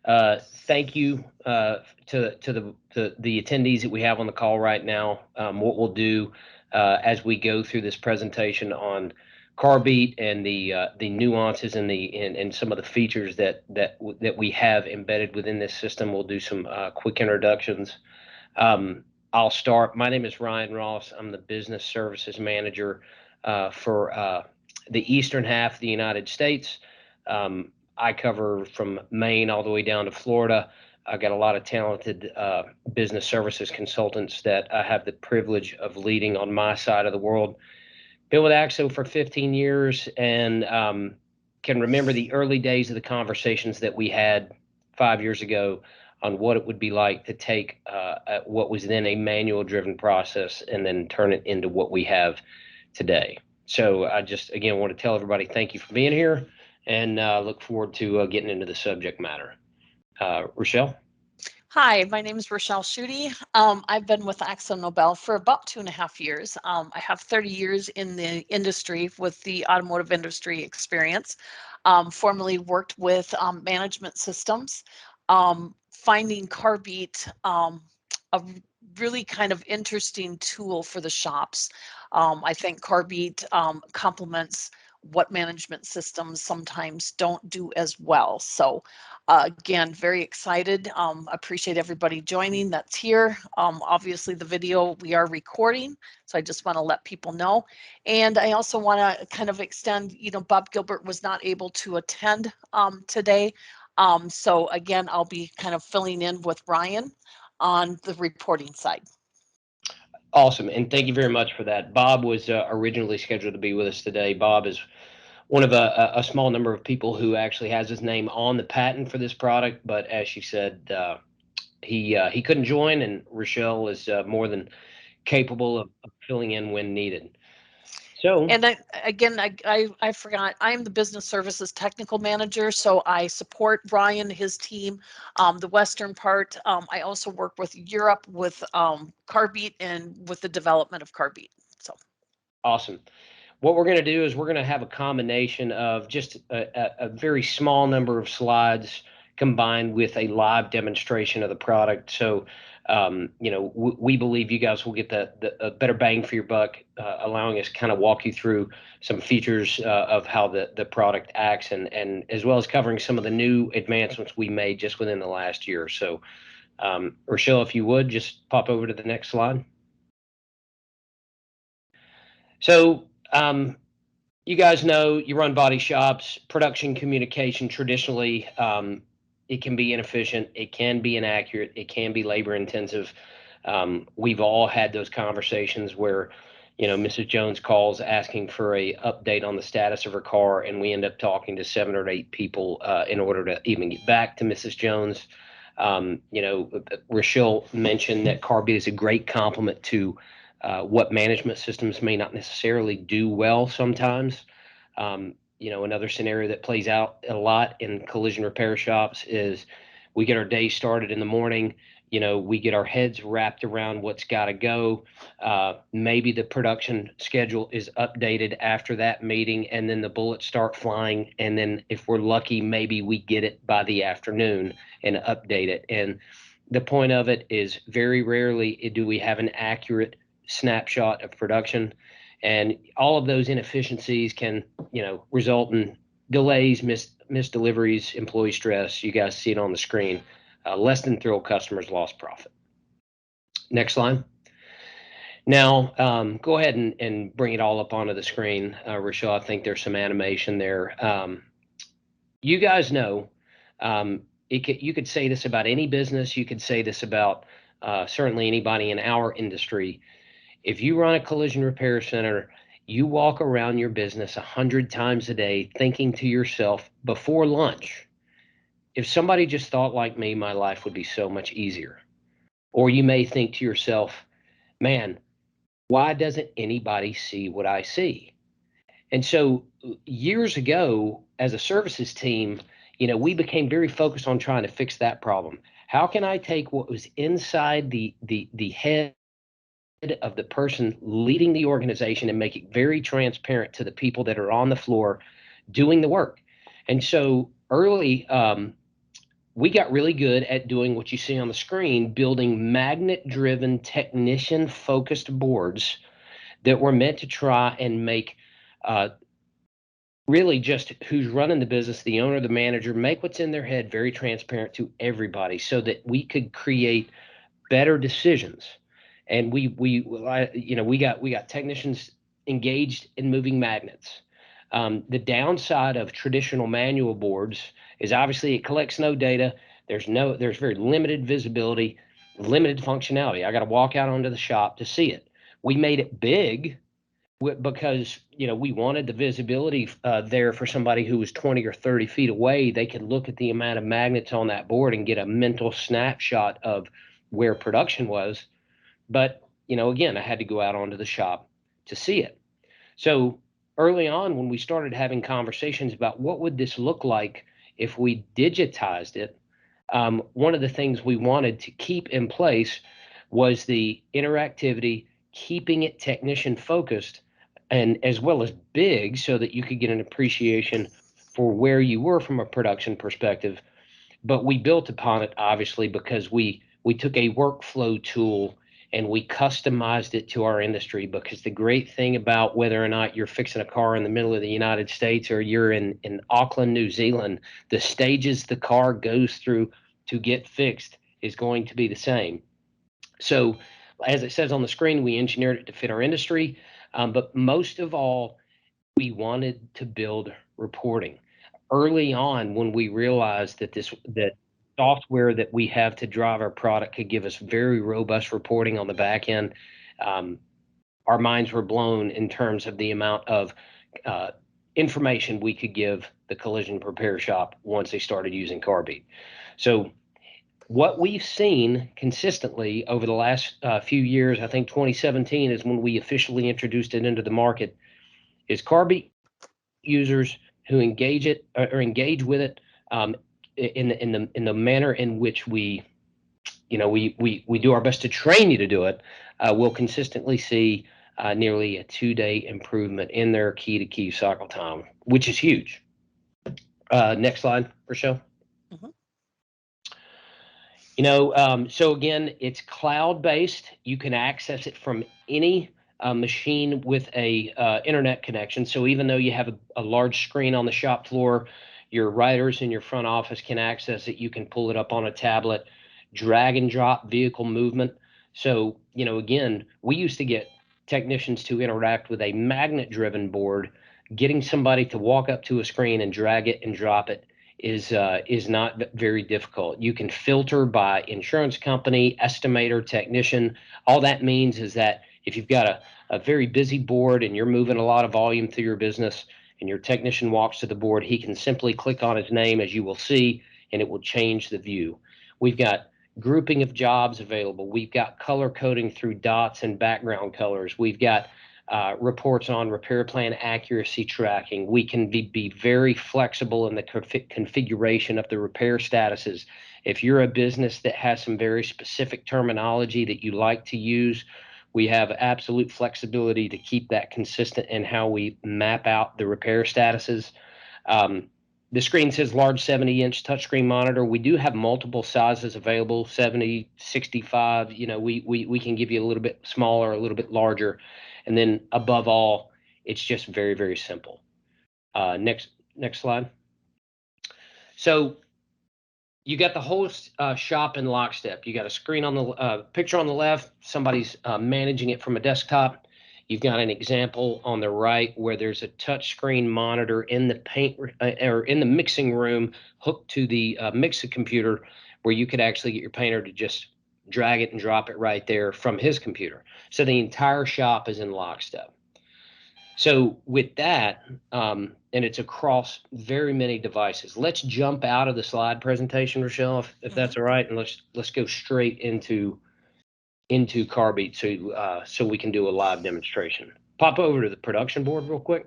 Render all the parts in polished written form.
Thank you to the attendees that we have on the call right now. What we'll do as we go through this presentation on Carbeat and the nuances and and some of the features that we have embedded within this system, we'll do some quick introductions. I'll start. My name is Ryan Ross. I'm the business services manager for the eastern half of the United States. I cover from Maine all the way down to Florida. I've got a lot of talented business services consultants that I have the privilege of leading on my side of the world. Been with AXO for 15 years and can remember the early days of the conversations that we had 5 years ago on what it would be like to take what was then a manual driven process and then turn it into what we have today. So I just, again, want to tell everybody thank you for being here and look forward to getting into the subject matter. Rochelle? Hi, my name is Rochelle Schutte. I've been with AkzoNobel for about 2.5 years. I have 30 years in the industry with the automotive industry experience. Formerly worked with management systems. Finding Carbeat a really kind of interesting tool for the shops. I think Carbeat complements what management systems sometimes don't do as well. So again, very excited. Appreciate everybody joining that's here. Obviously the video we are recording, so I just want to let people know. And I also want to kind of extend, Bob Gilbert was not able to attend today. So again, I'll be kind of filling in with Ryan on the reporting side. Awesome, and thank you very much for that. Bob was originally scheduled to be with us today. Bob is one of a small number of people who actually has his name on the patent for this product, but as she said, he couldn't join, and Rochelle is more than capable of filling in when needed. So, and I forgot, I'm the business services technical manager, so I support Brian, his team, the western part. I also work with Europe with Carbeat and with the development of Carbeat. So awesome. What we're going to do is we're going to have a combination of just a very small number of slides combined with a live demonstration of the product. So, we believe you guys will get the better bang for your buck, allowing us to kind of walk you through some features of how the product acts and as well as covering some of the new advancements we made just within the last year. So, Rochelle, if you would, just pop over to the next slide. So, you guys know you run body shops, production communication traditionally, it can be inefficient, it can be inaccurate, it can be labor intensive. We've all had those conversations where, Mrs. Jones calls asking for a update on the status of her car, and we end up talking to 7 or 8 people in order to even get back to Mrs. Jones. Rochelle mentioned that Carbeat is a great complement to what management systems may not necessarily do well sometimes. Another scenario that plays out a lot in collision repair shops is we get our day started in the morning. We get our heads wrapped around what's got to go. Maybe the production schedule is updated after that meeting, and then the bullets start flying. And then if we're lucky, maybe we get it by the afternoon and update it. And the point of it is very rarely do we have an accurate snapshot of production, and all of those inefficiencies can result in delays, missed deliveries, employee stress. You guys see it on the screen. Less than thrilled customers, lost profit. Next slide. Now go ahead and bring it all up onto the screen, Rochelle. I think there's some animation there. You guys know, you could say this about any business. You could say this about certainly anybody in our industry. If you run a collision repair center, you walk around your business 100 times a day thinking to yourself before lunch, if somebody just thought like me, my life would be so much easier. Or you may think to yourself, man, why doesn't anybody see what I see? And so years ago, as a services team, we became very focused on trying to fix that problem. How can I take what was inside the head of the person leading the organization and make it very transparent to the people that are on the floor doing the work? And so early, we got really good at doing what you see on the screen, building magnet-driven, technician-focused boards that were meant to try and make uh, really just who's running the business, the owner, the manager, make what's in their head very transparent to everybody so that we could create better decisions. And we got technicians engaged in moving magnets. The downside of traditional manual boards is obviously it collects no data. There's very limited visibility, limited functionality. I got to walk out onto the shop to see it. We made it big because we wanted the visibility there for somebody who was 20 or 30 feet away. They could look at the amount of magnets on that board and get a mental snapshot of where production was. But again, I had to go out onto the shop to see it. So early on, when we started having conversations about what would this look like if we digitized it, one of the things we wanted to keep in place was the interactivity, keeping it technician focused, and as well as big, so that you could get an appreciation for where you were from a production perspective. But we built upon it obviously because we took a workflow tool and we customized it to our industry. Because the great thing about whether or not you're fixing a car in the middle of the United States or you're in Auckland, New Zealand, the stages the car goes through to get fixed is going to be the same. So, as it says on the screen, we engineered it to fit our industry, but most of all, we wanted to build reporting. Early on, when we realized that software that we have to drive our product could give us very robust reporting on the back end, um, our minds were blown in terms of the amount of uh, information we could give the collision repair shop once they started using Carbeat. So what we've seen consistently over the last few years, I think 2017 is when we officially introduced it into the market, is Carbeat users who engage it or engage with it in the manner in which we do our best to train you to do it, will consistently see nearly a 2-day improvement in their key to key cycle time, which is huge. Next slide, Rochelle. Mhm. So again, it's cloud based. You can access it from any machine with a internet connection. So even though you have a large screen on the shop floor, your writers in your front office can access it. You can pull it up on a tablet, drag and drop vehicle movement. So again, we used to get technicians to interact with a magnet driven board. Getting somebody to walk up to a screen and drag it and drop it is not very difficult. You can filter by insurance company, estimator, technician. All that means is that if you've got a very busy board and you're moving a lot of volume through your business and your technician walks to the board, he can simply click on his name, as you will see, and it will change the view. We've got grouping of jobs available. We've got color coding through dots and background colors. We've got reports on repair plan accuracy tracking. We can be very flexible in the configuration of the repair statuses. If you're a business that has some very specific terminology that you like to use, we have absolute flexibility to keep that consistent in how we map out the repair statuses. Um, the screen says large 70-inch touchscreen monitor. We do have multiple sizes available, 70, 65. We can give you a little bit smaller, a little bit larger. And then above all, it's just very, very simple. Next slide. So you got the whole shop in lockstep. You got a screen on the picture on the left. Somebody's managing it from a desktop. You've got an example on the right where there's a touch screen monitor in the paint or in the mixing room hooked to the mixing computer, where you could actually get your painter to just drag it and drop it right there from his computer. So the entire shop is in lockstep. So with that, and it's across very many devices. Let's jump out of the slide presentation, Rochelle, if that's all right, and let's go straight into Carbeat so we can do a live demonstration. Pop over to the production board real quick.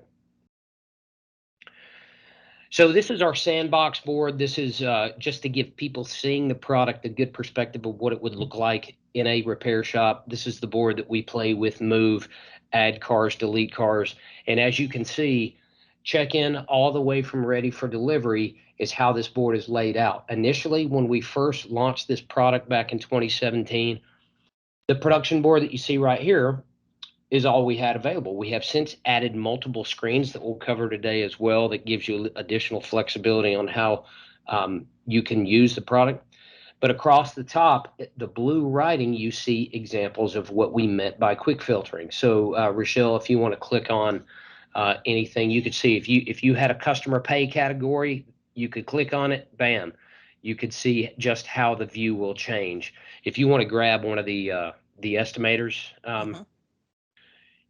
So this is our sandbox board. This is just to give people seeing the product a good perspective of what it would look like in a repair shop. This is the board that we play with, move, add cars, delete cars. And as you can see, check-in all the way from ready for delivery is how this board is laid out. Initially, when we first launched this product back in 2017, the production board that you see right here is all we had available. We have since added multiple screens that we'll cover today as well that gives you additional flexibility on how you can use the product. But across the top, the blue writing, you see examples of what we meant by quick filtering. So, Rochelle, if you want to click on anything, you could see if you had a customer pay category, you could click on it, bam, you could see just how the view will change. If you want to grab one of the estimators,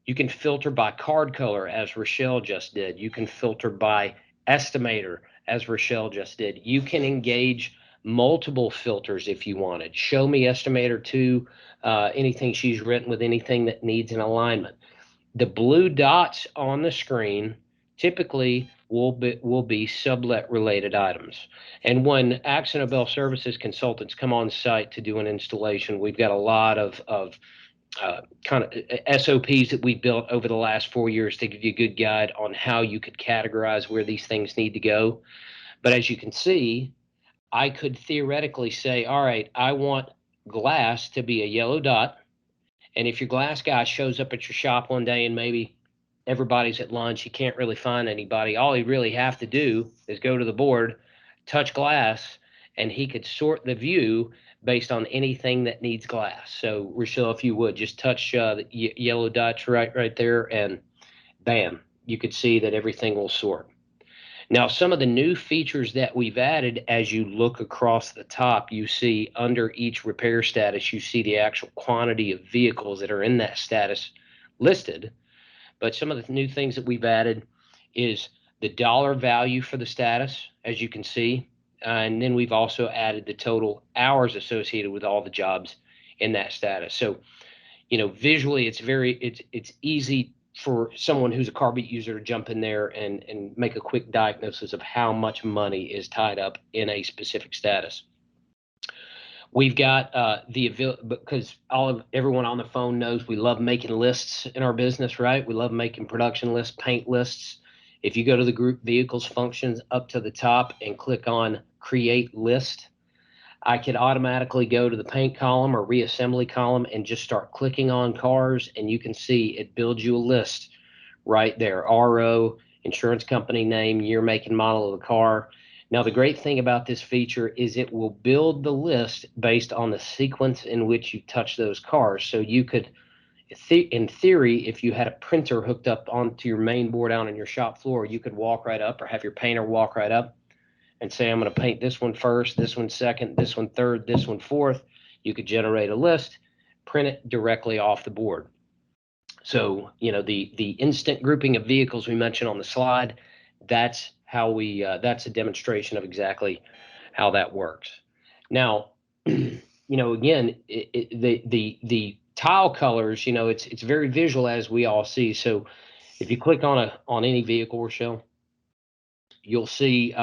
you can filter by card color, as Rochelle just did. You can filter by estimator, as Rochelle just did. You can engage multiple filters if you wanted. Show me estimator to anything she's written with anything that needs an alignment. The blue dots on the screen typically will be sublet related items. And when AkzoNobel Services consultants come on site to do an installation, we've got a lot of kind of SOPs that we built over the last 4 years to give you a good guide on how you could categorize where these things need to go. But as you can see, I could theoretically say, all right, I want glass to be a yellow dot. And if your glass guy shows up at your shop one day and maybe everybody's at lunch, you can't really find anybody, all he really have to do is go to the board, touch glass, and he could sort the view based on anything that needs glass. So, Rochelle, if you would just touch the yellow dots right there, and bam, you could see that everything will sort. Now, some of the new features that we've added, as you look across the top, you see under each repair status, you see the actual quantity of vehicles that are in that status listed. But some of the new things that we've added is the dollar value for the status, as you can see. And then we've also added the total hours associated with all the jobs in that status. So, visually, it's easy for someone who's a Carbeat user to jump in there and make a quick diagnosis of how much money is tied up in a specific status. We've got because everyone on the phone knows we love making lists in our business, right? We love making production lists, paint lists. If you go to the group vehicles functions up to the top and click on create list, I could automatically go to the paint column or reassembly column and just start clicking on cars, and you can see it builds you a list right there. RO, insurance company name, year, make, and model of the car. Now, the great thing about this feature is it will build the list based on the sequence in which you touch those cars. So you could, in theory, if you had a printer hooked up onto your main board out on your shop floor, you could walk right up or have your painter walk right up and say, I'm going to paint this one first, this one second, this one third, this one fourth. You could generate a list, print it directly off the board. So, the instant grouping of vehicles we mentioned on the slide, that's how that's a demonstration of exactly how that works. Now, again, the tile colors, it's very visual as we all see. So if you click on any vehicle, Rochelle, you'll see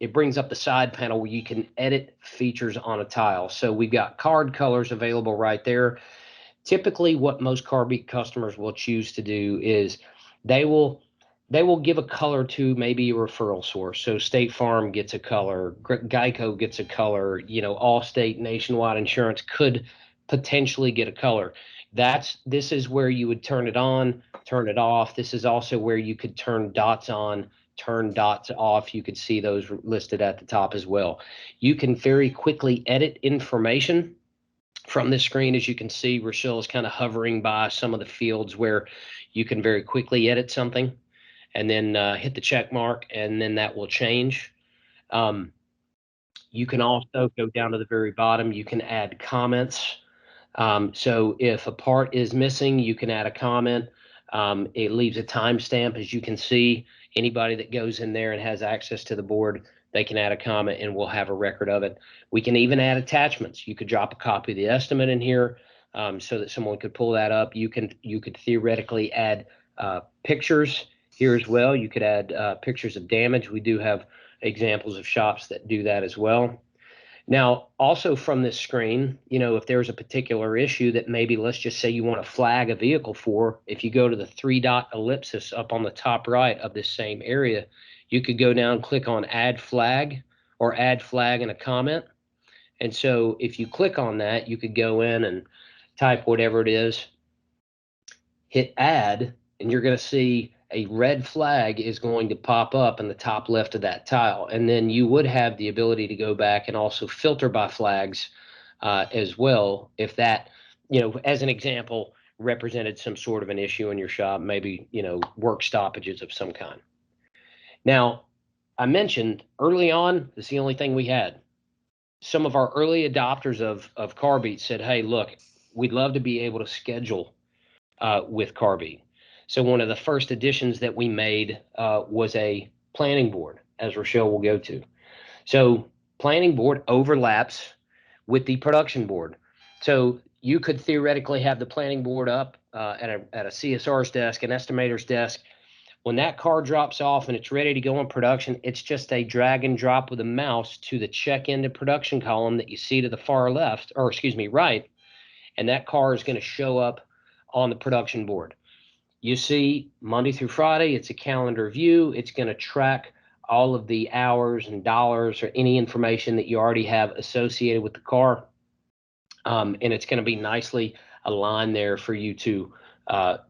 it brings up the side panel where you can edit features on a tile. So we've got card colors available right there. Typically, what most Carbeat customers will choose to do is they will give a color to maybe a referral source. So State Farm gets a color, Geico gets a color, Allstate, Nationwide Insurance could potentially get a color. This is where you would turn it on, turn it off. This is also where you could turn dots on, turn dots off. You could see those listed at the top as well. You can very quickly edit information from this screen. As you can see, Rochelle is kind of hovering by some of the fields where you can very quickly edit something and then hit the check mark, and then that will change. You can also go down to the very bottom. You can add comments. So if a part is missing, you can add a comment. It leaves a timestamp. As you can see, anybody that goes in there and has access to the board, they can add a comment and we'll have a record of it. We can even add attachments. You could drop a copy of the estimate in here so that someone could pull that up. You could theoretically add pictures here as well. You could add pictures of damage. We do have examples of shops that do that as well. Now, also from this screen, if there's a particular issue that maybe, let's just say you want to flag a vehicle for, if you go to the three dot ellipsis up on the top right of this same area, you could go down, click on add flag or add flag in a comment. And so if you click on that, you could go in and type whatever it is, hit add, and you're going to see a red flag is going to pop up in the top left of that tile. And then you would have the ability to go back and also filter by flags as well. If that, as an example, represented some sort of an issue in your shop, maybe, work stoppages of some kind. Now, I mentioned early on, this is the only thing we had. Some of our early adopters of Carbeat said, hey, look, we'd love to be able to schedule with Carbeat. So one of the first additions that we made was a planning board, as Rochelle will go to. So planning board overlaps with the production board. So you could theoretically have the planning board up at a CSR's desk, an estimator's desk. When that car drops off and it's ready to go in production, it's just a drag and drop with a mouse to the check into production column that you see to the far left, or excuse me, right, and that car is going to show up on the production board. You see Monday through Friday, it's a calendar view. It's going to track all of the hours and dollars or any information that you already have associated with the car. And it's going to be nicely aligned there for you to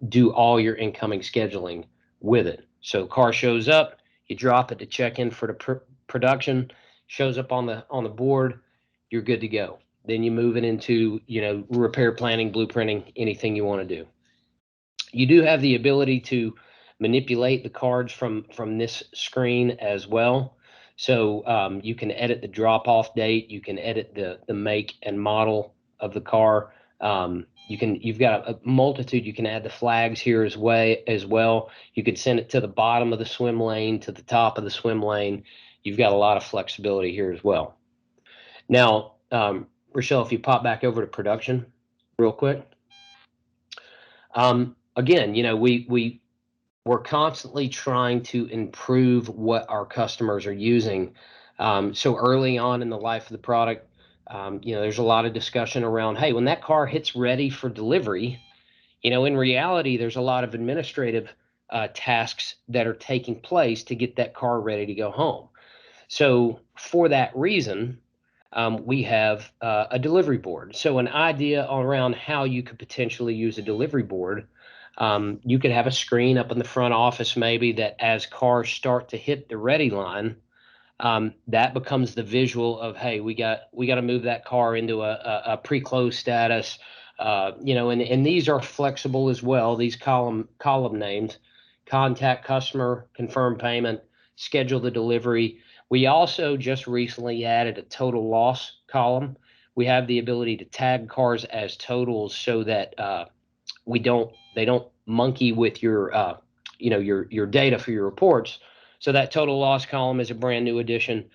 do all your incoming scheduling with it. So car shows up, you drop it to check in for the production, shows up on the board, you're good to go. Then you move it into repair planning, blueprinting, anything you want to do. You do have the ability to manipulate the cards from this screen as well. So you can edit the drop-off date. You can edit the make and model of the car. You've got a multitude. You can add the flags here as well. You could send it to the bottom of the swim lane, to the top of the swim lane. You've got a lot of flexibility here as well. Now, Rochelle, if you pop back over to production real quick. Again, we're constantly trying to improve what our customers are using. So early on in the life of the product, there's a lot of discussion around, hey, when that car hits ready for delivery, in reality, there's a lot of administrative tasks that are taking place to get that car ready to go home. So for that reason, we have a delivery board. So an idea around how you could potentially use a delivery board. You could have a screen up in the front office, maybe, that as cars start to hit the ready line, that becomes the visual of, hey, we got to move that car into a pre-close status. And these are flexible as well. These column names: contact customer, confirm payment, schedule the delivery. We also just recently added a total loss column. We have the ability to tag cars as totals so that they don't monkey with your your data for your reports. So that total loss column is a brand new addition.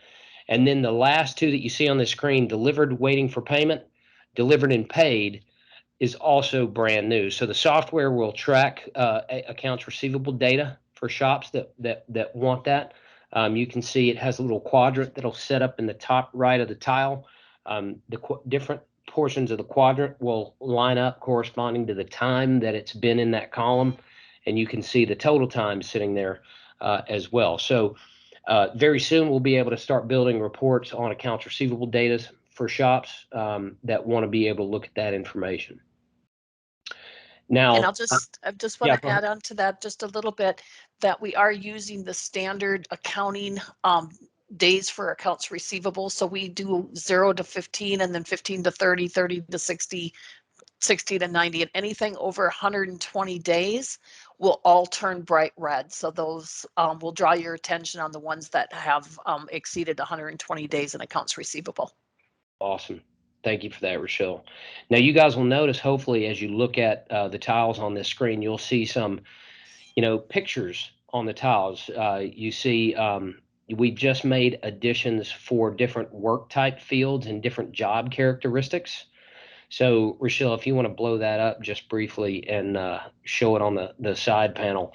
And then the last two that you see on the screen, delivered waiting for payment, delivered and paid, is also brand new. So the software will track accounts receivable data for shops that want that. You can see it has a little quadrant that'll set up in the top right of the tile. The different portions of the quadrant will line up corresponding to the time that it's been in that column, and you can see the total time sitting there as well. So very soon we'll be able to start building reports on accounts receivable data for shops that want to be able to look at that information. Now, and I just want to add on to that just a little bit, that we are using the standard accounting days for accounts receivable. So we do 0 to 15, and then 15 to 30, 30 to 60, 60 to 90, and anything over 120 days will all turn bright red. So those will draw your attention on the ones that have exceeded 120 days in accounts receivable. Awesome. Thank you for that, Rochelle. Now, you guys will notice, hopefully, as you look at the tiles on this screen, you'll see some, pictures on the tiles. You see we just made additions for different work type fields and different job characteristics. So, Rochelle, if you want to blow that up just briefly and show it on the side panel.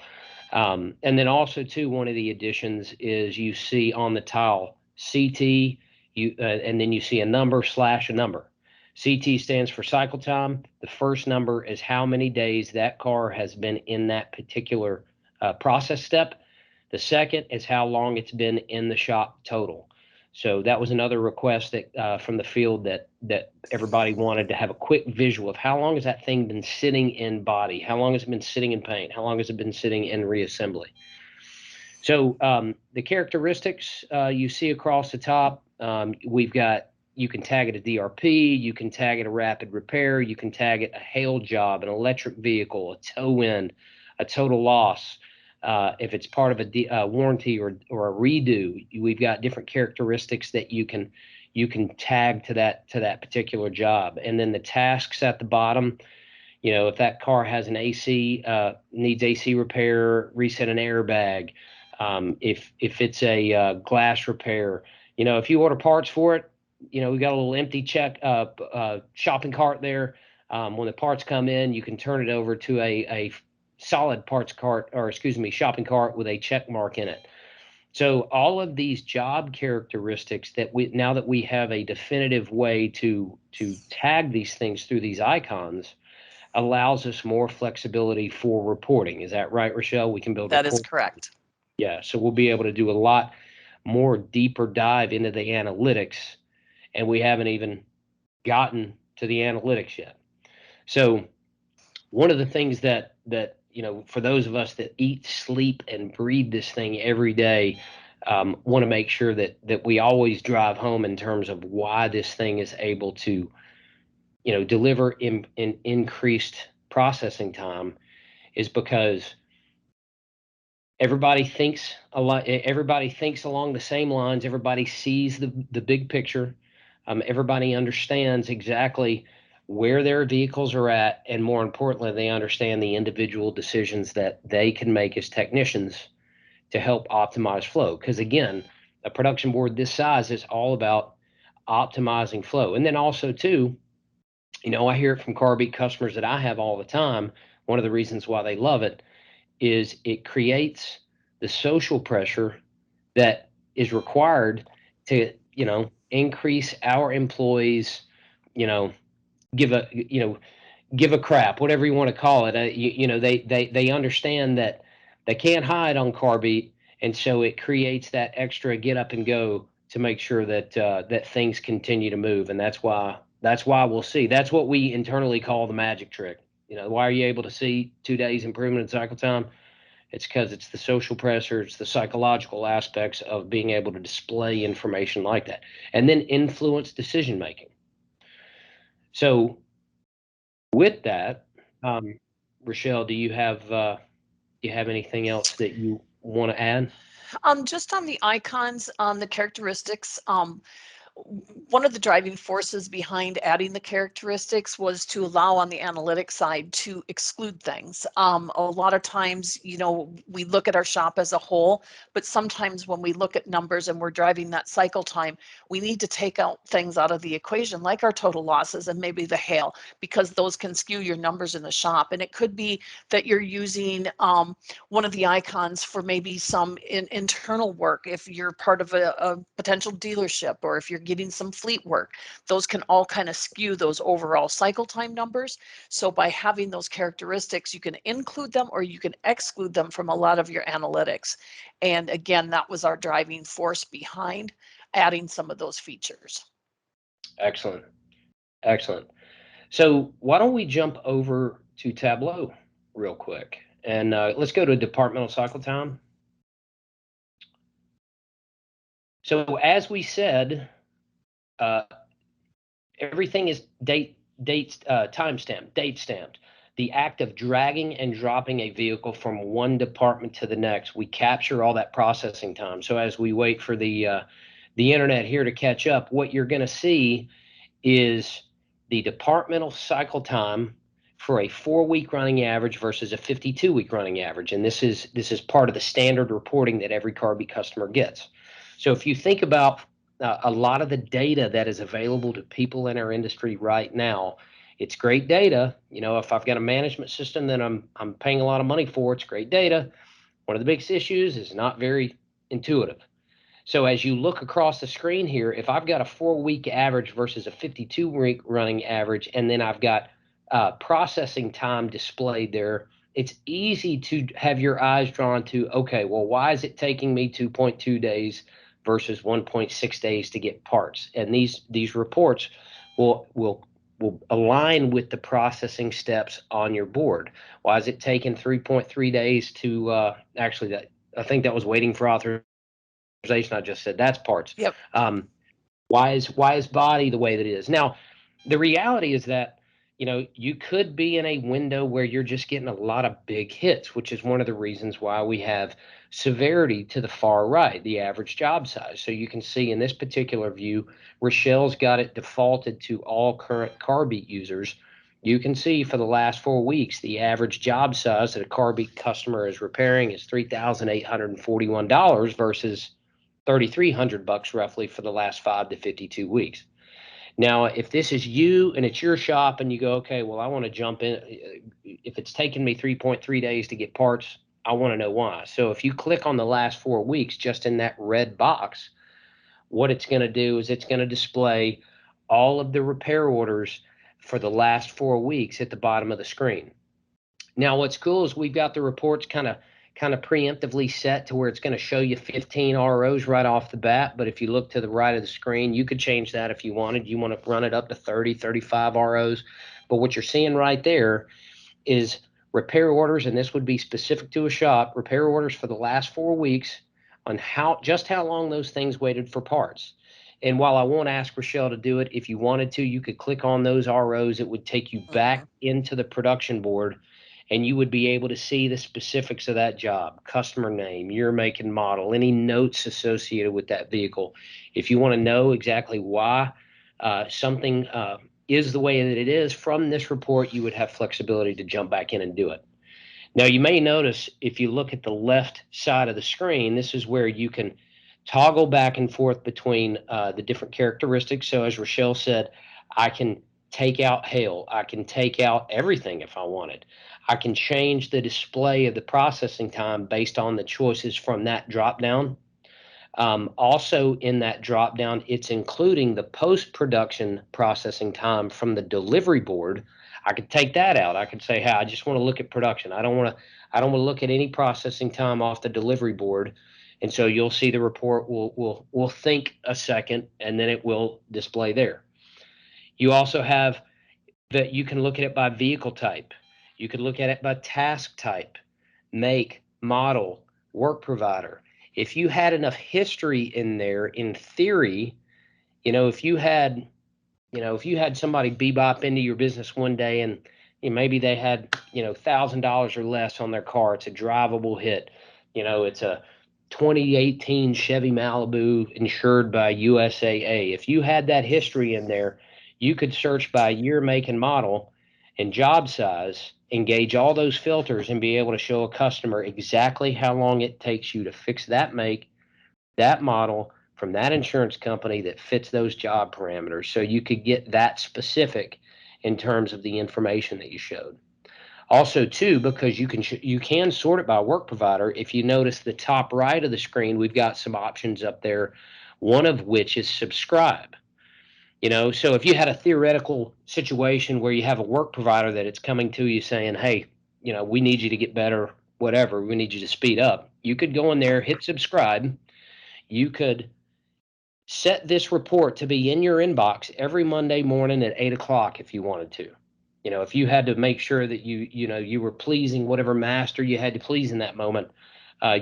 And then also, too, one of the additions is you see on the tile CT, and then you see a number slash a number. CT stands for cycle time. The first number is how many days that car has been in that particular process step. The second is how long it's been in the shop total. So that was another request that from the field that everybody wanted to have a quick visual of how long has that thing been sitting in body, how long has it been sitting in paint, how long has it been sitting in reassembly. So the characteristics you see across the top, we've got, you can tag it a DRP, you can tag it a rapid repair, you can tag it a hail job, an electric vehicle, a tow end, a total loss. If it's part of a warranty or a redo, we've got different characteristics that you can tag to that particular job. And then the tasks at the bottom, if that car has an AC, needs AC repair, reset an airbag. If it's a glass repair, if you order parts for it, we got a little empty shopping cart there. When the parts come in, you can turn it over to a solid parts cart, or excuse me, shopping cart with a check mark in it. So all of these job characteristics that now that we have a definitive way to tag these things through these icons, allows us more flexibility for reporting. Is that right, Rochelle? We can build That is reports. correct. Yeah, so we'll be able to do a lot more deeper dive into the analytics, and we haven't even gotten to the analytics yet. So one of the things that for those of us that eat, sleep, and breathe this thing every day, want to make sure that we always drive home in terms of why this thing is able to deliver in increased processing time, is because everybody thinks a lot. Everybody thinks along the same lines. Everybody sees the big picture. Everybody understands exactly where their vehicles are at, and more importantly, they understand the individual decisions that they can make as technicians to help optimize flow. Because again, a production board this size is all about optimizing flow. And then also too, I hear it from Carbeat customers that I have all the time. One of the reasons why they love it is it creates the social pressure that is required to, increase our employees, give a, give a crap, whatever you want to call it. They understand that they can't hide on Carbeat, and so it creates that extra get up and go to make sure that that things continue to move. And that's why we'll see. That's what we internally call the magic trick. Why are you able to see 2 days improvement in cycle time? It's because it's the social pressure, it's the psychological aspects of being able to display information like that, and then influence decision making. So with that, Rochelle, do you have anything else that you want to add? Just on the icons, on the characteristics, one of the driving forces behind adding the characteristics was to allow on the analytics side to exclude things. A lot of times, we look at our shop as a whole, but sometimes when we look at numbers and we're driving that cycle time, we need to take out things out of the equation, like our total losses and maybe the hail, because those can skew your numbers in the shop. And it could be that you're using one of the icons for maybe some internal work, if you're part of a potential dealership, or if you're getting some fleet work. Those can all kind of skew those overall cycle time numbers. So by having those characteristics, you can include them or you can exclude them from a lot of your analytics. And again, that was our driving force behind adding some of those features. Excellent. So why don't we jump over to Tableau real quick, and let's go to departmental cycle time. So as we said, everything is date stamped. The act of dragging and dropping a vehicle from one department to the next, we capture all that processing time. So as we wait for the internet here to catch up, what you're going to see is the departmental cycle time for a 4-week running average versus a 52-week running average, and this is part of the standard reporting that every Carbeat customer gets. So if you think about a lot of the data that is available to people in our industry right now, it's great data. If I've got a management system that I'm paying a lot of money for, it's great data. One of the biggest issues is not very intuitive. So as you look across the screen here, if I've got a 4-week average versus a 52-week running average, and then I've got processing time displayed there, it's easy to have your eyes drawn to, okay, well, why is it taking me 2.2 days versus 1.6 days to get parts? And these reports will align with the processing steps on your board. Why is it taking 3.3 days to actually that I think that was waiting for authorization. I just said that's parts. Yep. Why is body the way that it is now? The reality is that you could be in a window where you're just getting a lot of big hits, which is one of the reasons why we have severity to the far right, the average job size. So you can see in this particular view, Rochelle's got it defaulted to all current Carbeat users. You can see for the last 4 weeks, the average job size that a Carbeat customer is repairing is $3,841 versus $3,300 roughly for the last 5 to 52 weeks. Now, if this is you and it's your shop and you go, okay, well, I want to jump in. If it's taken me 3.3 days to get parts, I want to know why. So if you click on the last 4 weeks, just in that red box, what it's going to do is it's going to display all of the repair orders for the last 4 weeks at the bottom of the screen. Now, what's cool is we've got the reports kind of preemptively set to where it's going to show you 15 ROs right off the bat. But if you look to the right of the screen, you could change that if you wanted. You want to run it up to 30, 35 ROs. But what you're seeing right there is repair orders, and this would be specific to a shop, repair orders for the last 4 weeks on how long those things waited for parts. And while I won't ask Rochelle to do it, if you wanted to, you could click on those ROs. It would take you back into the production board, and you would be able to see the specifics of that job, customer name, year, make, and model, any notes associated with that vehicle. If you want to know exactly why something is the way that it is from this report, you would have flexibility to jump back in and do it. Now, you may notice if you look at the left side of the screen, this is where you can toggle back and forth between the different characteristics. So as Rochelle said, I can take out hail. I can take out everything if I wanted. I can change the display of the processing time based on the choices from that drop down. Also in that drop down, it's including the post-production processing time from the delivery board. I could take that out. I could say, hey, I just want to look at production. I don't want to look at any processing time off the delivery board. And so you'll see the report will think a second and then it will display there. You also have that you can look at it by vehicle type. You could look at it by task type, make, model, work provider. If you had enough history in there, in theory, if you had somebody bebop into your business one day and maybe they had $1,000 or less on their car, it's a drivable hit. It's a 2018 Chevy Malibu insured by USAA. If you had that history in there, you could search by year, make, and model and job size, engage all those filters, and be able to show a customer exactly how long it takes you to fix that make, that model from that insurance company that fits those job parameters. So you could get that specific in terms of the information that you showed. Also, too, because you can sort it by work provider. If you notice the top right of the screen, we've got some options up there, one of which is subscribe. So if you had a theoretical situation where you have a work provider that it's coming to you saying, hey, we need you to get better, whatever, we need you to speed up, you could go in there, hit subscribe. You could set this report to be in your inbox every Monday morning at 8 o'clock if you wanted to. If you had to make sure that you were pleasing whatever master you had to please in that moment,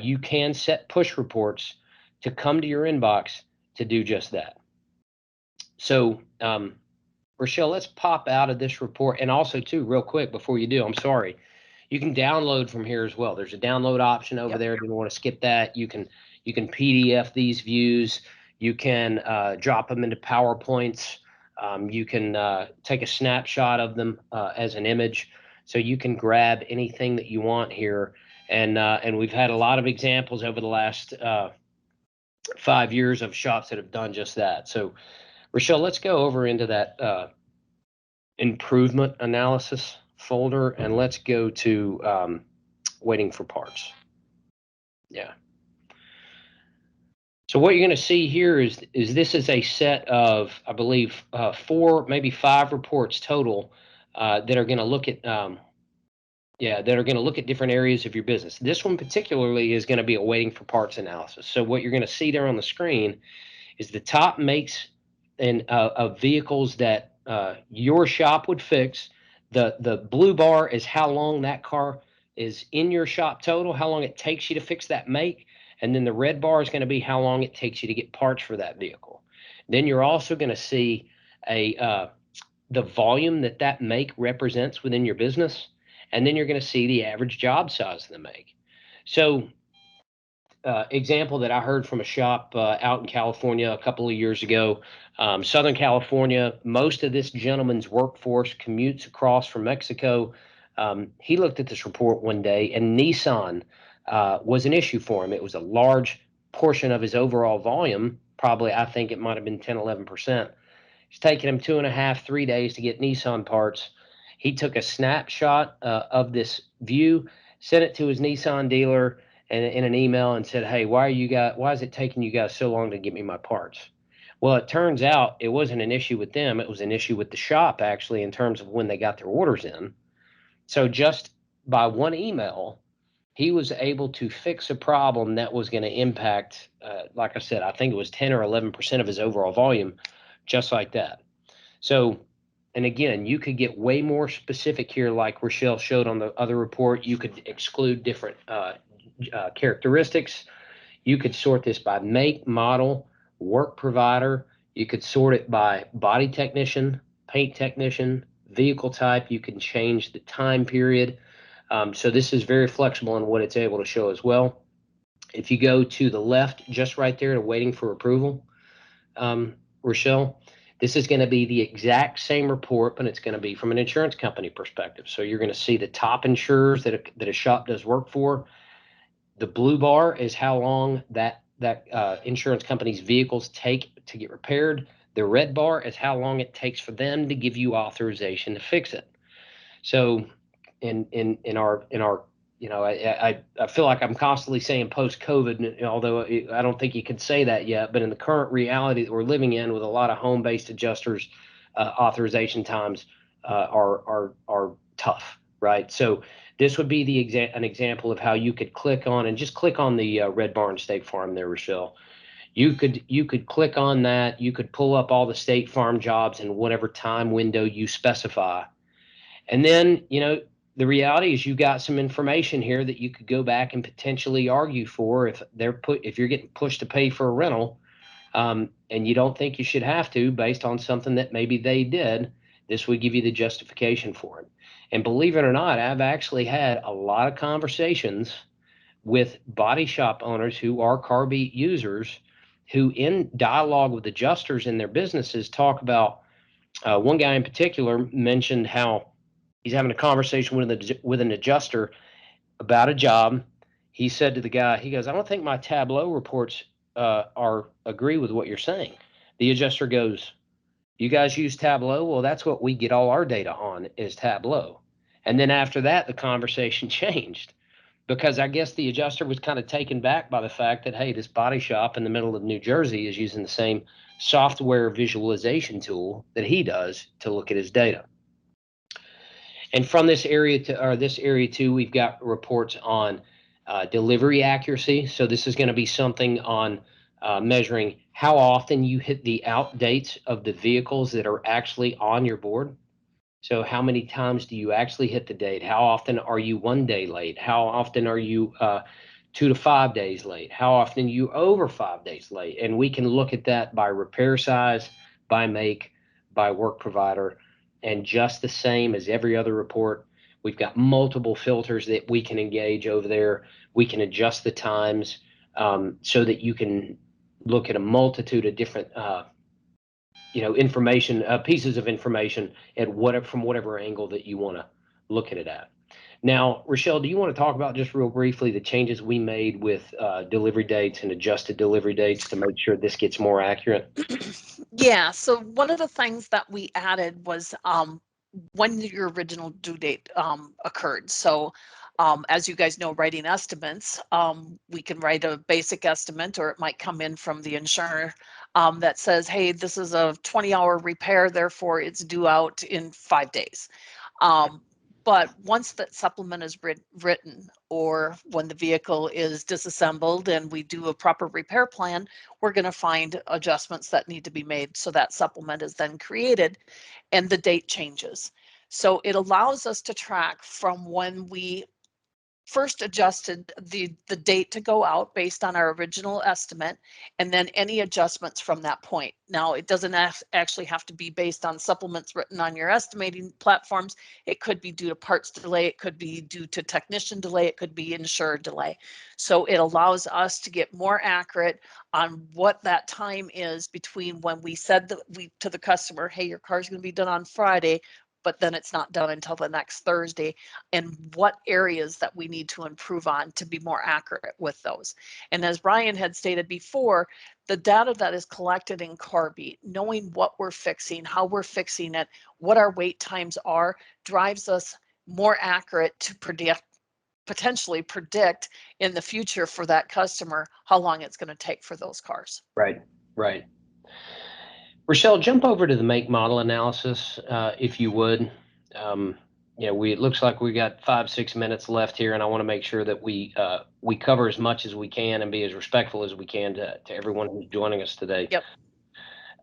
you can set push reports to come to your inbox to do just that. So, Rochelle, let's pop out of this report. And also, too, real quick before you do, I'm sorry, you can download from here as well. There's a download option over there. If you want to skip that, you can PDF these views. You can drop them into PowerPoints. You can take a snapshot of them as an image. So you can grab anything that you want here. And we've had a lot of examples over the last 5 years of shops that have done just that. So, Rochelle, let's go over into that improvement analysis folder, and let's go to waiting for parts. Yeah. So what you're going to see here is this is a set of, I believe, 4, maybe 5 reports total that are going to look at that are going to look at different areas of your business. This one particularly is going to be a waiting for parts analysis. So what you're going to see there on the screen is the top makes and of vehicles that your shop would fix. The blue bar is how long that car is in your shop total, how long it takes you to fix that make, and then the red bar is going to be how long it takes you to get parts for that vehicle. Then you're also going to see a the volume that that make represents within your business, and then you're going to see the average job size of the make. So example that I heard from a shop out in California a couple of years ago. Southern California, most of this gentleman's workforce commutes across from Mexico. He looked at this report one day, and Nissan was an issue for him. It was a large portion of his overall volume. Probably, I think it might have been 10, 11%. It's taken him 2.5, 3 days to get Nissan parts. He took a snapshot of this view, sent it to his Nissan dealer and in an email and said, "Hey, why is it taking you guys so long to get me my parts?" Well, it turns out it wasn't an issue with them. It was an issue with the shop, actually, in terms of when they got their orders in. So just by one email, he was able to fix a problem that was going to impact, like I said, I think it was 10 or 11% of his overall volume, just like that. So, and again, you could get way more specific here, like Rochelle showed on the other report. You could exclude different characteristics. You could sort this by make, model, work provider. You could sort it by body technician, paint technician, vehicle type. You can change the time period. So this is very flexible in what it's able to show as well. If you go to the left, just right there to waiting for approval, Rochelle, this is going to be the exact same report, but it's going to be from an insurance company perspective. So you're going to see the top insurers that a shop does work for. The blue bar is how long that insurance company's vehicles take to get repaired. The red bar is how long it takes for them to give you authorization to fix it. So in our I feel like I'm constantly saying post COVID, although I don't think you could say that yet. But in the current reality that we're living in, with a lot of home based adjusters, authorization times are tough, right? So this would be an example of how you could click on and just click on the Red Barn State Farm there, Rochelle. You could click on that. You could pull up all the State Farm jobs in whatever time window you specify, and then, the reality is you got some information here that you could go back and potentially argue for if you're getting pushed to pay for a rental, and you don't think you should have to based on something that maybe they did. This would give you the justification for it. And believe it or not, I've actually had a lot of conversations with body shop owners who are Carbeat users, who in dialogue with adjusters in their businesses talk about, one guy in particular mentioned how he's having a conversation with an adjuster about a job. He said to the guy, he goes, "I don't think my Tableau reports are agree with what you're saying." The adjuster goes, "You guys use Tableau? Well, that's what we get all our data on, is Tableau." And then after that, the conversation changed, because I guess the adjuster was kind of taken back by the fact that, hey, this body shop in the middle of New Jersey is using the same software visualization tool that he does to look at his data. And from this area too, we've got reports on delivery accuracy. So this is going to be something on measuring how often you hit the out dates of the vehicles that are actually on your board. So how many times do you actually hit the date? How often are you 1 day late? How often are you 2 to 5 days late? How often are you over 5 days late? And we can look at that by repair size, by make, by work provider, and just the same as every other report, we've got multiple filters that we can engage over there. We can adjust the times, so that you can look at a multitude of different information, pieces of information from whatever angle that you want to look at it at. Now, Rochelle, do you want to talk about just real briefly the changes we made with delivery dates and adjusted delivery dates to make sure this gets more accurate? Yeah, so one of the things that we added was when your original due date occurred. So As you guys know, writing estimates, we can write a basic estimate, or it might come in from the insurer that says, hey, this is a 20-hour repair, therefore it's due out in 5 days. But once that supplement is written, or when the vehicle is disassembled and we do a proper repair plan, we're going to find adjustments that need to be made. So that supplement is then created and the date changes. So it allows us to track from when we first adjusted the date to go out based on our original estimate, and then any adjustments from that point. Now, it doesn't actually have to be based on supplements written on your estimating platforms. It could be due to parts delay, it could be due to technician delay, it could be insured delay. So it allows us to get more accurate on what that time is between when we said to the customer, hey, your car's going to be done on Friday, but then it's not done until the next Thursday, and what areas that we need to improve on to be more accurate with those. And as Brian had stated before, the data that is collected in Carbeat, knowing what we're fixing, how we're fixing it, what our wait times are, drives us more accurate to potentially predict in the future for that customer how long it's going to take for those cars. Right, right. Rochelle, jump over to the make model analysis, if you would. It looks like we got 5-6 minutes left here, and I want to make sure that we cover as much as we can and be as respectful as we can to everyone who's joining us today. Yep.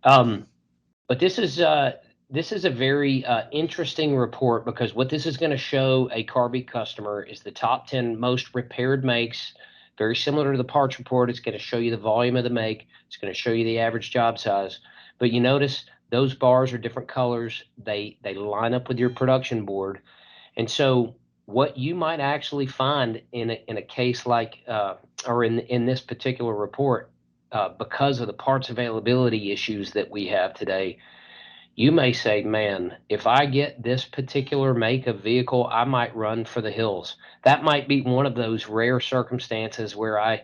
But this is a very interesting report, because what this is going to show a Carbeat customer is the top 10 most repaired makes. Very similar to the parts report. It's going to show you the volume of the make. It's going to show you the average job size. But you notice those bars are different colors. They line up with your production board. And so what you might actually find in a case like or in this particular report, because of the parts availability issues that we have today, you may say, man, if I get this particular make of vehicle, I might run for the hills. That might be one of those rare circumstances where I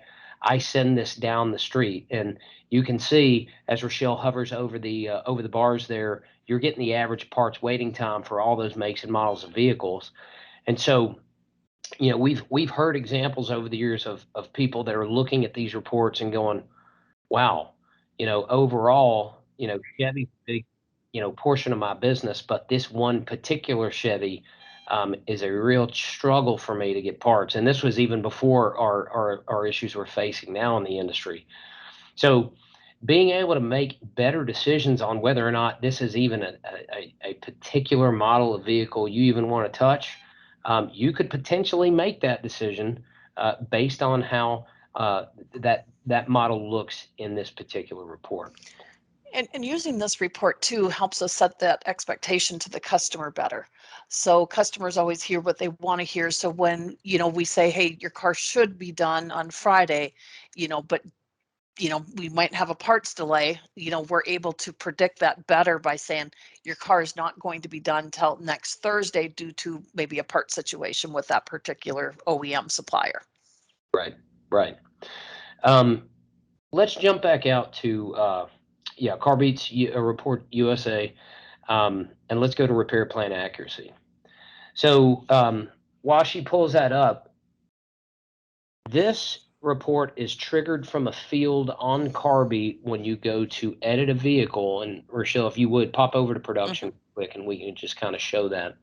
send this down the street. And you can see as Rochelle hovers over the bars there, you're getting the average parts waiting time for all those makes and models of vehicles. And so, we've heard examples over the years of people that are looking at these reports and going, wow, overall, Chevy's a big, portion of my business, but this one particular Chevy is a real struggle for me to get parts. And this was even before our issues we're facing now in the industry. So being able to make better decisions on whether or not this is even a particular model of vehicle you even want to touch, you could potentially make that decision based on how that model looks in this particular report. And using this report too helps us set that expectation to the customer better. So customers always hear what they want to hear. So when, we say, hey, your car should be done on Friday, but we might have a parts delay, we're able to predict that better by saying your car is not going to be done till next Thursday due to maybe a part situation with that particular OEM supplier. Right, right. Let's jump back out to Carbeat's report USA, and let's go to repair plan accuracy. So while she pulls that up, this report is triggered from a field on Carbeat when you go to edit a vehicle. And Rochelle, if you would pop over to production quick, and we can just kind of show that.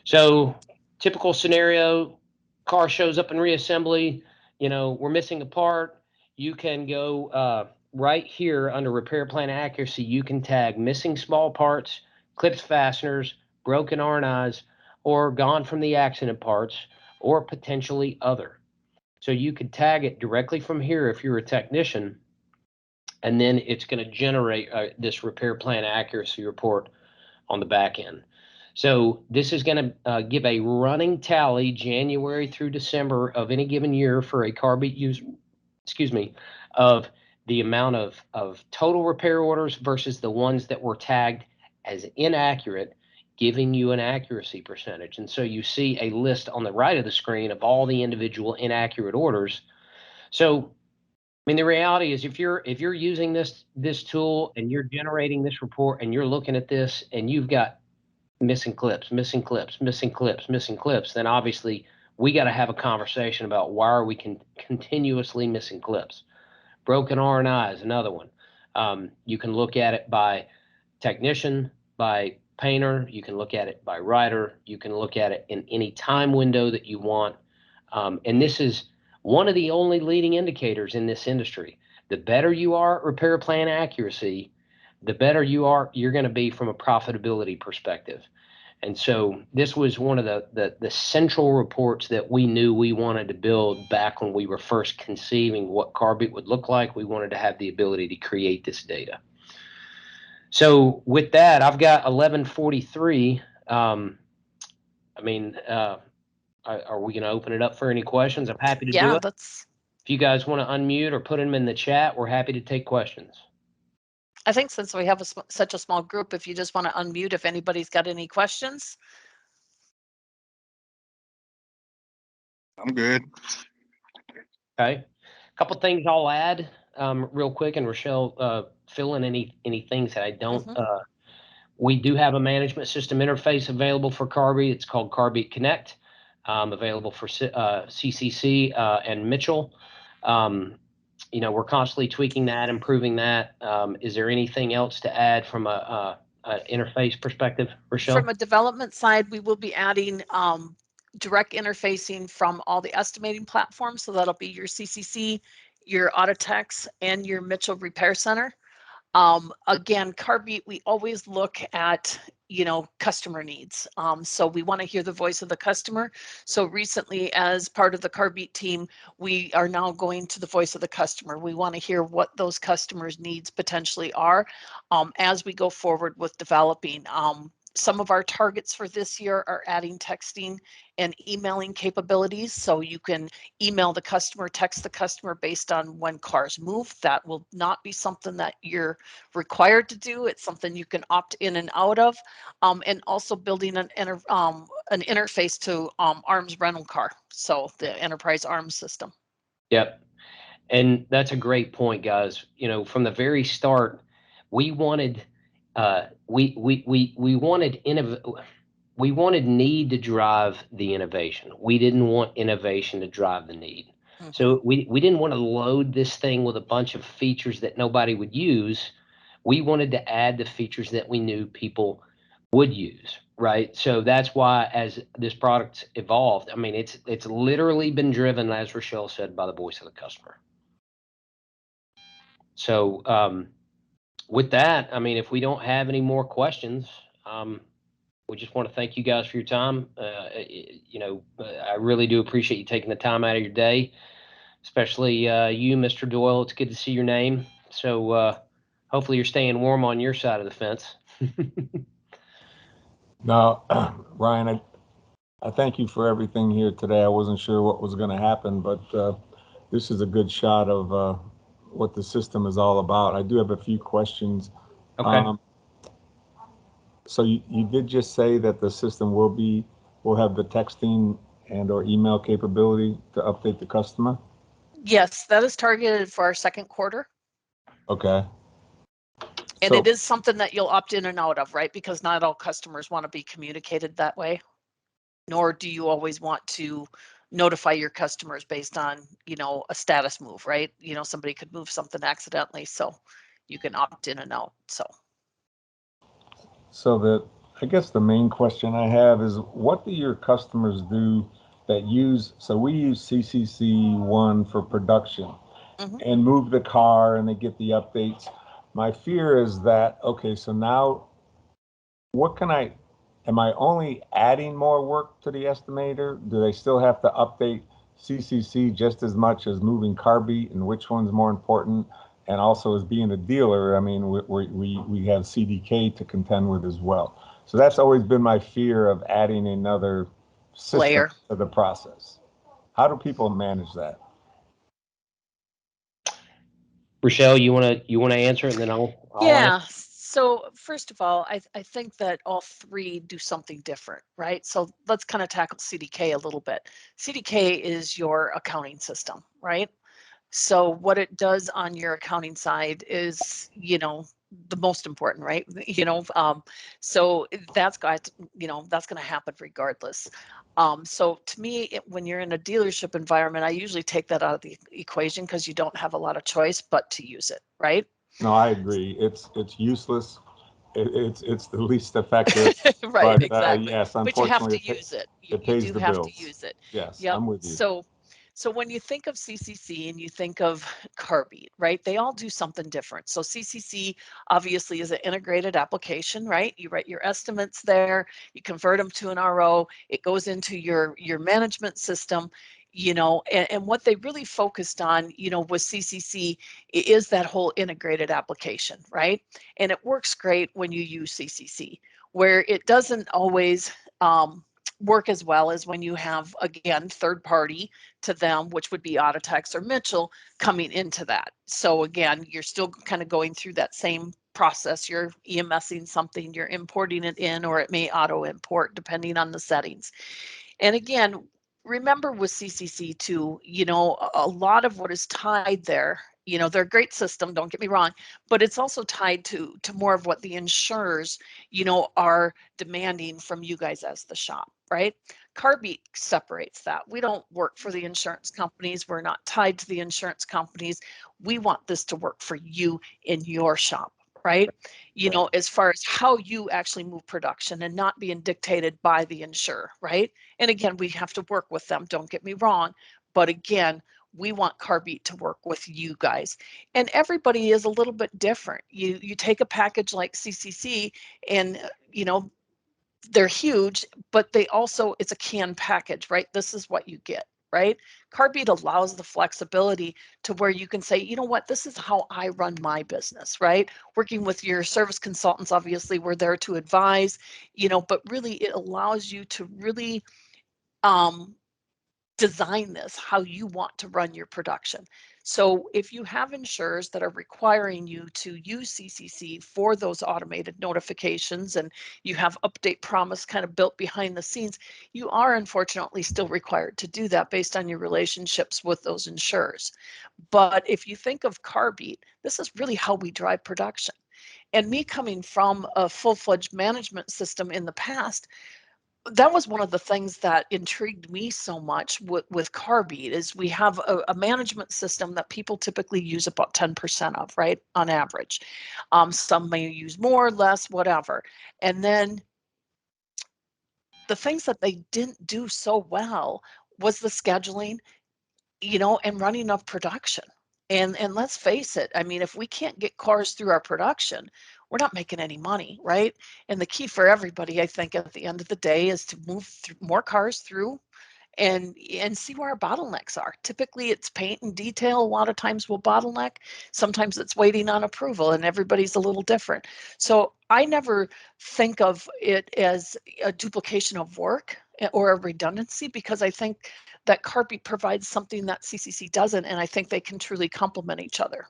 So typical scenario, car shows up in reassembly, we're missing a part. You can go right here under repair plan accuracy. You can tag missing small parts, clips, fasteners, broken R&Is, or gone from the accident parts, or potentially other. So you could tag it directly from here if you're a technician, and then it's going to generate this repair plan accuracy report on the back end. So this is going to give a running tally January through December of any given year for a Carbeat user, of the amount of total repair orders versus the ones that were tagged as inaccurate, giving you an accuracy percentage. And so you see a list on the right of the screen of all the individual inaccurate orders. So the reality is, if you're using this tool and you're generating this report and you're looking at this and you've got missing clips, then obviously we got to have a conversation about why are we continuously missing clips. Broken R&I is another one. You can look at it by technician, by painter. You can look at it by writer. You can look at it in any time window that you want. And this is one of the only leading indicators in this industry. The better you are at repair plan accuracy, the better you're going to be from a profitability perspective. And so this was one of the central reports that we knew we wanted to build back when we were first conceiving what Carbeat would look like. We wanted to have the ability to create this data. So with that, I've got 11:43. Are we going to open it up for any questions? I'm happy to do it. If you guys want to unmute or put them in the chat, we're happy to take questions. I think since we have such a small group, if you just want to unmute, if anybody's got any questions. I'm good. Okay. A couple things I'll add real quick, and Rochelle, fill in any things that I don't. We do have a management system interface available for Carbeat. It's called Carbeat Connect, available for CCC and Mitchell. We're constantly tweaking that, improving that. Is there anything else to add from a interface perspective, Rochelle? From a development side, we will be adding direct interfacing from all the estimating platforms. So that'll be your CCC, your Autotex, and your Mitchell Repair Center. Again, Carbeat, we always look at, customer needs. So we want to hear the voice of the customer. So recently, as part of the Carbeat team, we are now going to the voice of the customer. We want to hear what those customers' needs potentially are as we go forward with developing. Some of our targets for this year are adding texting and emailing capabilities. So you can email the customer, text the customer based on when cars move. That will not be something that you're required to do. It's something you can opt in and out of. And also building an interface to ARMS rental car. So the enterprise ARMS system. Yep. And that's a great point, guys. From the very start, we wanted we wanted need to drive the innovation. We didn't want innovation to drive the need. So we didn't want to load this thing with a bunch of features that nobody would use. We wanted to add the features that we knew people would use, right? So that's why as this product evolved, it's literally been driven, as Rochelle said, by the voice of the customer. So with that, if we don't have any more questions, we just want to thank you guys for your time. I really do appreciate you taking the time out of your day, especially you, Mr. Doyle. It's good to see your name. So hopefully you're staying warm on your side of the fence. Now, Ryan, I thank you for everything here today. I wasn't sure what was going to happen, but this is a good shot of what the system is all about. I do have a few questions. Okay. So you did just say that the system will have the texting and or email capability to update the customer? Yes, that is targeted for our second quarter. Okay. And it is something that you'll opt in and out of, right? Because not all customers want to be communicated that way, nor do you always want to notify your customers based on, a status move, right? Somebody could move something accidentally, so you can opt in and out. So I guess the main question I have is, what do your customers do that use, so we use CCC1 for production and move the car and they get the updates. My fear is that, okay, so now am I only adding more work to the estimator? Do they still have to update CCC just as much as moving Carbeat, and which one's more important? And also, as being a dealer, we have CDK to contend with as well. So that's always been my fear of adding another system layer to the process. How do people manage that? Rochelle, you want to answer it, and then I'll yeah. So first of all, I think that all three do something different, right? So let's kind of tackle CDK a little bit. CDK is your accounting system, right? So what it does on your accounting side is, the most important, right? So that's got, that's going to happen regardless. So to me, when you're in a dealership environment, I usually take that out of the equation because you don't have a lot of choice but to use it, right? No, I agree. It's useless. It's the least effective. Right, But exactly. yes, But you have unfortunately, to use it. it You pays do the have to bills. use it. Yes, Yep. I'm with you. So when you think of CCC and you think of Carbeat, right? They all do something different. So CCC obviously is an integrated application, right? You write your estimates there, you convert them to an RO, it goes into your management system, and what they really focused on, with CCC is that whole integrated application, right? And it works great when you use CCC. Where it doesn't always work as well as when you have, again, third party to them, which would be Autotex or Mitchell, coming into that. So again, you're still kind of going through that same process. You're EMSing something, you're importing it in, or it may auto import depending on the settings. And again, remember with CCC too, a lot of what is tied there, they're a great system, don't get me wrong, but it's also tied to more of what the insurers, are demanding from you guys as the shop, right? Carbeat separates that. We don't work for the insurance companies. We're not tied to the insurance companies. We want this to work for you in your shop, right? As far as how you actually move production and not being dictated by the insurer, right? And again, we have to work with them, don't get me wrong. But again, we want Carbeat to work with you guys. And everybody is a little bit different. You take a package like CCC and, they're huge, but it's a canned package, right? This is what you get, right? Carbeat allows the flexibility to where you can say, you know what, this is how I run my business, right? Working with your service consultants, obviously, we're there to advise, but really it allows you to really design this how you want to run your production. So if you have insurers that are requiring you to use CCC for those automated notifications and you have update promise kind of built behind the scenes, you are unfortunately still required to do that based on your relationships with those insurers. But if you think of Carbeat, this is really how we drive production. And me coming from a full-fledged management system in the past, that was one of the things that intrigued me so much with Carbeat is we have a management system that people typically use about 10% of, right, on average. Some may use more, less, whatever. And then the things that they didn't do so well was the scheduling, and running of production. And let's face it, I mean, if we can't get cars through our production, we're not making any money, right? And the key for everybody, I think, at the end of the day is to move more cars through and see where our bottlenecks are. Typically it's paint and detail. A lot of times we'll bottleneck. Sometimes it's waiting on approval, and everybody's a little different. So I never think of it as a duplication of work or a redundancy, because I think that Carbeat provides something that CCC doesn't, and I think they can truly complement each other.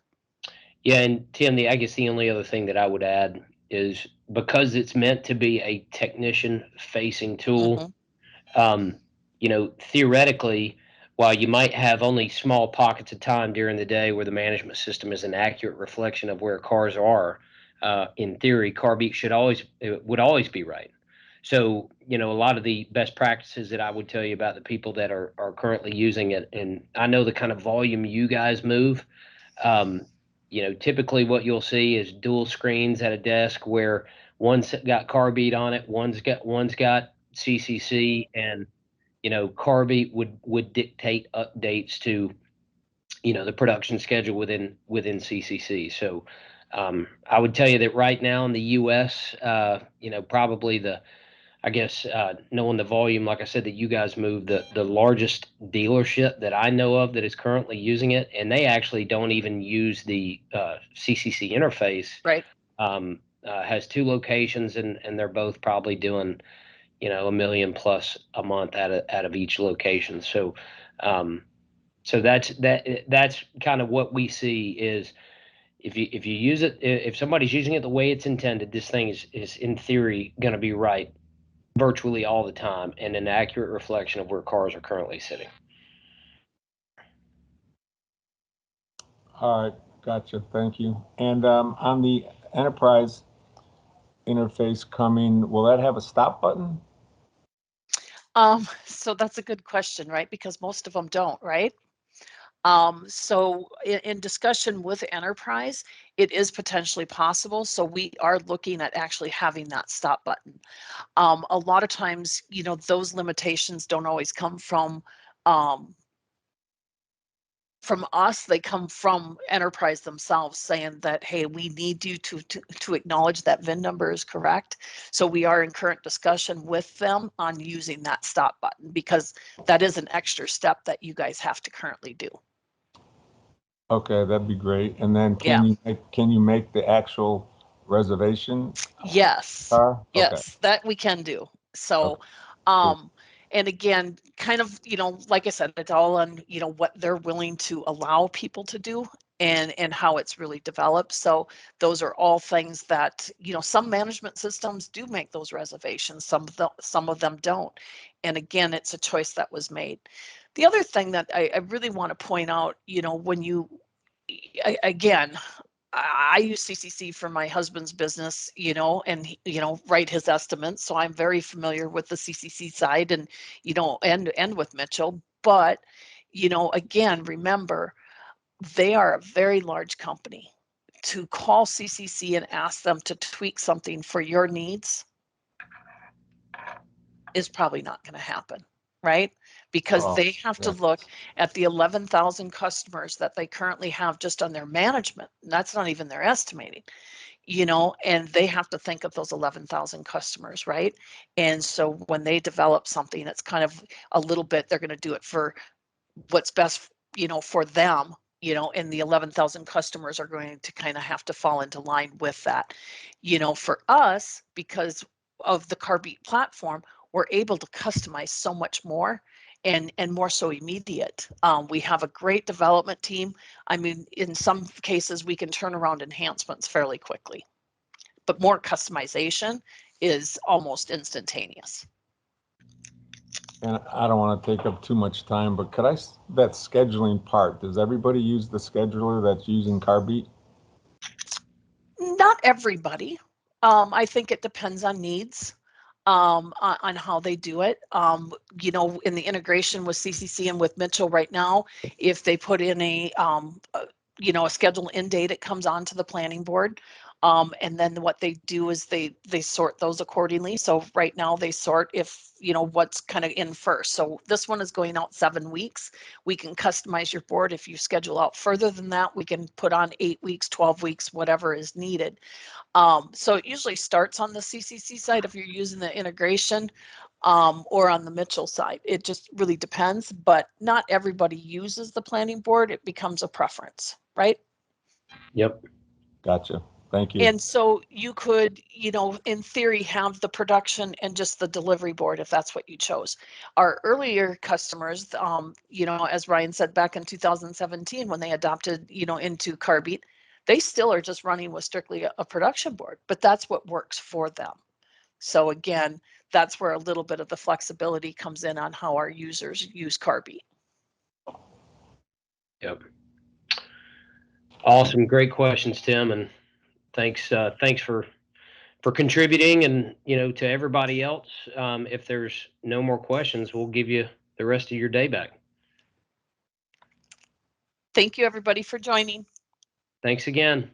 Yeah, and Tim, I guess the only other thing that I would add is because it's meant to be a technician-facing tool. Mhm. Theoretically, while you might have only small pockets of time during the day where the management system is an accurate reflection of where cars are, in theory, Carbeat would always be right. So, a lot of the best practices that I would tell you about the people that are currently using it, and I know the kind of volume you guys move. Um, typically what you'll see is dual screens at a desk where one's got Carbeat on it, one's got CCC, and Carbeat would dictate updates to the production schedule within CCC. So I would tell you that right now in the U.S., probably I guess knowing the volume, like I said, that you guys move, the largest dealership that I know of that is currently using it, and they actually don't even use the CCC interface. Right. Has two locations, and they're both probably doing $1 million plus a month out of each location. So, that's kind of what we see is if you use it, if somebody's using it the way it's intended, this thing is in theory going to be right virtually all the time and an accurate reflection of where cars are currently sitting. All right, gotcha. Thank you. And on the enterprise interface coming, will that have a stop button? So that's a good question, right? Because most of them don't, right? So in discussion with enterprise, it is potentially possible. So we are looking at actually having that stop button. A lot of times, you know, those limitations don't always come from us. They come from enterprise themselves saying that, hey, we need you to acknowledge that VIN number is correct. So we are in current discussion with them on using that stop button, because that is an extra step that you guys have to currently do. Okay, that'd be great. And then Yeah. can you make the actual reservation? Yes. Okay. Yes, that we can do. So, Cool. and again, kind of, you know, like I said, it's all on, you know, what they're willing to allow people to do and how it's really developed. So those are all things that, you know, some management systems do make those reservations, some of them don't. And again, it's a choice that was made. The other thing that I really want to point out, you know, when you, again, I use CCC for my husband's business, you know, and you know, write his estimates. So I'm very familiar with the CCC side, and you know, and with Mitchell. But you know, again, remember, they are a very large company. To call CCC and ask them to tweak something for your needs is probably not going to happen, right? Because they have to look at the 11,000 customers that they currently have just on their management. And that's not even their estimating, you know, and they have to think of those 11,000 customers, right? And so when they develop something, it's kind of a little bit, they're going to do it for what's best, you know, for them, you know, and the 11,000 customers are going to kind of have to fall into line with that. You know, for us, because of the Carbeat platform, we're able to customize so much more and more so immediate. We have a great development team. I mean, in some cases, we can turn around enhancements fairly quickly, but more customization is almost instantaneous. And I don't want to take up too much time, but that scheduling part, does everybody use the scheduler that's using Carbeat? Not everybody. I think it depends on needs, on how they do it. You know, in the integration with CCC and with Mitchell right now, if they put in you know, a schedule in date, it comes onto the planning board. And then what they do is they sort those accordingly. So right now they sort if, you know, what's kind of in first. So this one is going out 7 weeks. We can customize your board. If you schedule out further than that, we can put on 8 weeks, 12 weeks, whatever is needed. So it usually starts on the CCC side if you're using the integration, or on the Mitchell side. It just really depends, but not everybody uses the planning board. It becomes a preference, right? Yep. Gotcha. Thank you. And so you could, you know, in theory, have the production and just the delivery board if that's what you chose. Our earlier customers, you know, as Ryan said, back in 2017, when they adopted, you know, into Carbeat, they still are just running with strictly a production board, but that's what works for them. So again, that's where a little bit of the flexibility comes in on how our users use Carbeat. Yep. Awesome. Great questions, Tim. And thanks for contributing, and you know, to everybody else. If there's no more questions, we'll give you the rest of your day back. Thank you, everybody, for joining. Thanks again.